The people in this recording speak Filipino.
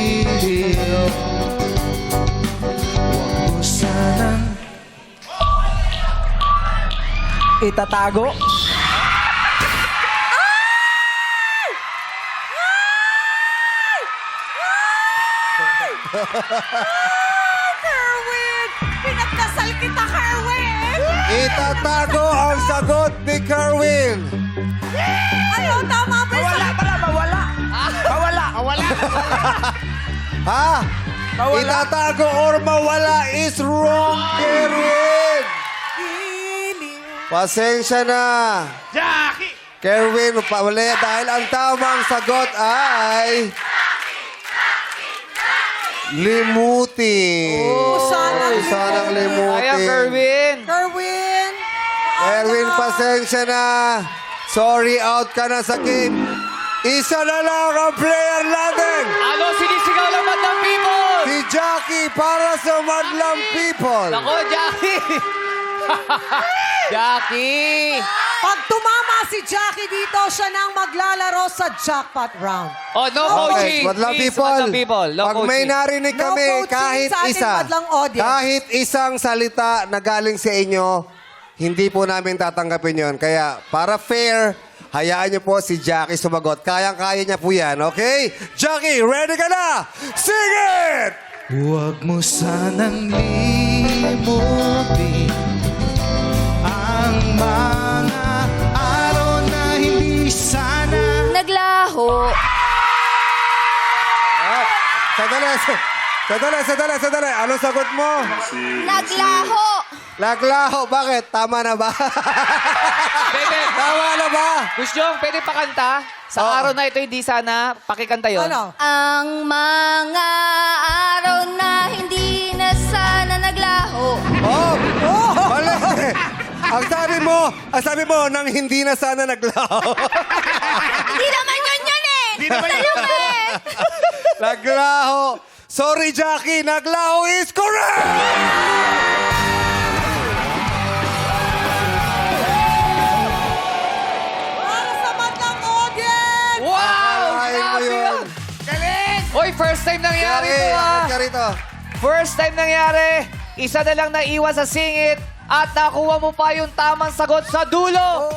lihim. Huwag mo sanang Itatago. Kerwin! Pinagdasal kita, Kerwin! Itatago ang sagot ni Kerwin. Ano, tama ba? Mawala pala, mawala. Mawala. Mawala. Ha? Mawala. Itatago or mawala is wrong, Kerwin. Pasensya na. Jackie! Kerwin, pawala dahil ang tamang sagot ay... Limuti. Sanang limuti. Ayan, Kerwin. Kerwin! Kerwin, pasensya na. Sorry, out ka na sa game. Isa na lang ang player natin. Ano sinisigaw ng Madlang People? Si Jackie para sa Madlang People. Ako, Jackie. Jackie. Pag tumama si Jackie dito, siya nang maglalaro sa jackpot round. Oh, no coaching. Madlang Please, People. Madlang People. No Pag may coaching. narinig No kami, coaching kahit sa ating isa, Madlang audience. kahit isang salita na galing sa inyo, hindi po namin tatanggapin yon. Kaya, para fair, hayaan niyo po si Jackie sumagot. Kayang-kaya niya po yan, okay? Jackie, ready ka na? Sing it! Huwag mo sanang limutin ang mga araw na hindi sana. Naglaho. Sandali. Anong sagot mo? Naglaho. Laglaho. Bakit? Tama na ba? Bebe, Tama na ba? gusto nyo, pwede pakanta? Sa Oo. araw na ito, hindi sana pakikanta yun. Ano? Ang mga araw na hindi na sana naglaho. Oh! Mali! Ang sabi mo, nang hindi na sana naglaho. Hindi naman yun eh. Hindi naman yun eh. Naglaho. Sorry, Jackie. Naglaho is correct! Para sa Madlang audience! Wow! Akalain mo Grabe yun. yun. Galing! Uy, first time nangyari Jackie, ito halika ah. rito. First time nangyari. Isa na lang naiwan sa singit at nakuha mo pa yung tamang sagot sa dulo.